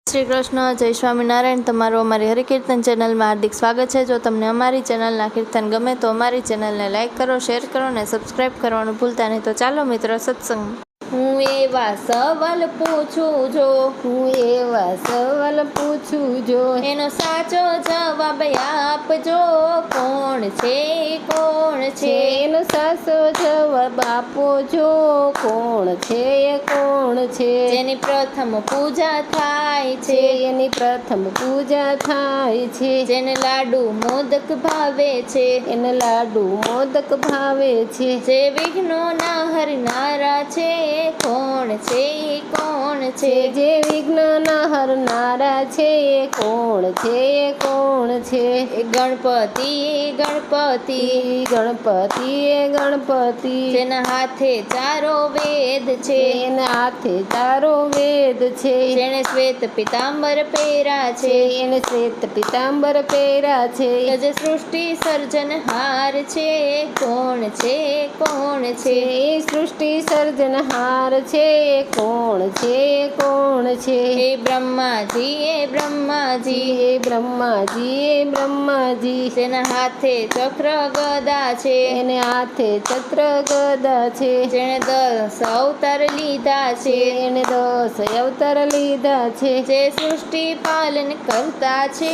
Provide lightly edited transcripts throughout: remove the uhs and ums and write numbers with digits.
શ્રી કૃષ્ણ, જય સ્વામિનારાયણ। તમારું અમારી હરિકીર્તન ચેનલમાં હાર્દિક સ્વાગત છે। જો તમને અમારી ચેનલના કીર્તન ગમે તો અમારી ચેનલને લાઇક કરો, શેર કરો અને સબસ્ક્રાઈબ કરવાનું ભૂલતા નહીં। તો ચાલો મિત્રો સત્સંગ। હું એવા સવાલ પૂછું જો, હું એવા સવાલ પૂછું જો, એનો સાચો જવાબ આપજો। કોણ છે, કોણ છે? એનો સાચો જવાબ આપો જો। કોણ છે, કોણ છે? જેની પ્રથમ પૂજા થાય છે, એની પ્રથમ પૂજા થાય છે। જેને લાડુ મોદક ભાવે છે, એને લાડુ મોદક ભાવે છે। જે વિઘ્નોના હરનારા છે, કોણ છે, કોણ છે? જે વિઘ્નના હરનારા છે, કોણ છે, કોણ છે? ગણપતિ, ગણપતિ, ગણપતિ ગણપતિ, જેના હાથે ચારો વેદ છે, એના હાથે ચારો વેદ છે। જેણે શ્વેત પિતાંબર પહેર્યા છે, એને શ્વેત પિતાંબર પહેર્યા છે। જે સૃષ્ટિ સર્જનહાર છે, કોણ છે, કોણ છે? એ સૃષ્ટિ સર્જનહાર છે, કોણ છે, કોણ છે? એ બ્રહ્માજી, એ બ્રહ્માજી, એ બ્રહ્માજી, એ બ્રહ્માજી, જેના હાથે ચક્ર ગદા છે, એને હાથે ચક્ર ગદા છે। જેણે 10 અવતાર લીધા છે, એને 10 અવતાર લીધા છે। જે સૃષ્ટિ પાલન કરતા છે,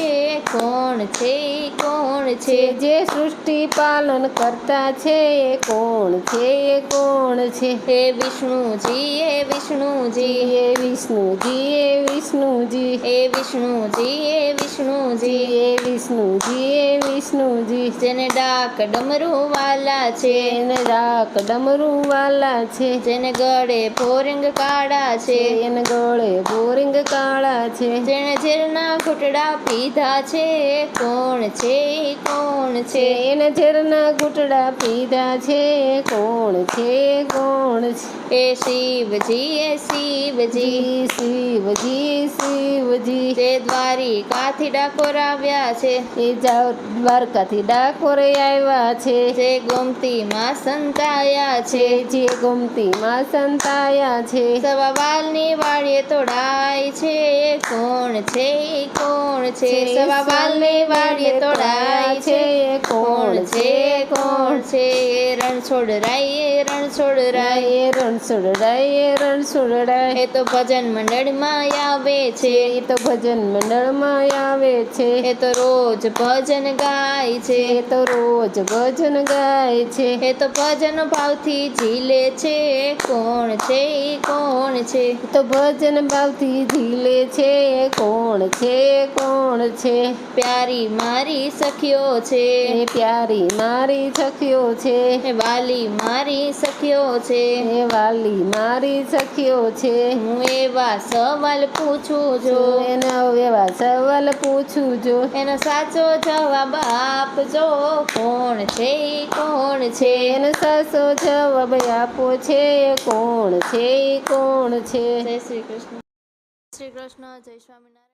કોણ છે, કોણ છે? જે સૃષ્ટિ પાલન કરતા છે, કોણ છે, કોણ છે? હે વિષ્ણુજી, હે વિષ્ણુજી, એ વિષ્ણુજી, એ વિષ્ણુજી, હે વિષ્ણુજી, હે વિષ્ણુજી, એ વિષ્ણુજી, એ વિષ્ણુજી, જેને ડાક ડમરૂ વાલા છે, એને રાક ડમરૂ વાલા છે। જેને ગળે ભોરિંગ કાળા છે, એને ગળે બોરિંગ કાળા છે। જેણે ઝેરના ઘૂંટડા પીધા છે, કોણ છે, કોણ છે? એને ઝેરના ઘૂંટડા પીધા છે, કોણ છે, કોણ છે? એ શિવજી, એ શિવજી, શિવજી, શિવજી, જે દ્વારિકાથી ડાકોર આવ્યા છે, એ દ્વારકાથી ડાકોરે આવ્યા છે। જે ગોમતીમાં સંતાયા છે, જે ગોમતીમાં સંતાયા છે। સવા વાલની વાળીએ તોડાય છે, કોણ છે, કોણ છે? સવા વાલની વાળીએ તોડાય છે, કોણ છે, કોણ છે? રણછોડરાય, રણછોડરાય, રણછોડરાય, રણછોડરાય, એ તો ભજન મંડળમાં આવે છે, એ તો ભજન મંડળમાં આવે છે। એ તો રોજ ભજન ગાય છે, એ તો રોજ ભજન ગાય છે। એ તો ભજન ભાવથી ઝીલે છે, કોણ છે, કોણ છે? તો ભજન ભાવથી ઝીલે છે, કોણ છે, કોણ છે? પ્યારી મારી સખીઓ છે, એ પ્યારી મારી સખીઓ છે। એ વાલી મારી સખીઓ છે, એ વાલી મારી સખીઓ છે। હું એવા સવાલ પૂછું જો, એને એવા સવાલ પૂછું જો, એનો સાચો જવાબ આપજો। કોણ છે, કોણ છે? એનો સાચો જવાબ આપો છે, કોણ છે, કોણ છે? જય શ્રી કૃષ્ણ, શ્રી કૃષ્ણ, જય સ્વામિનારાયણ।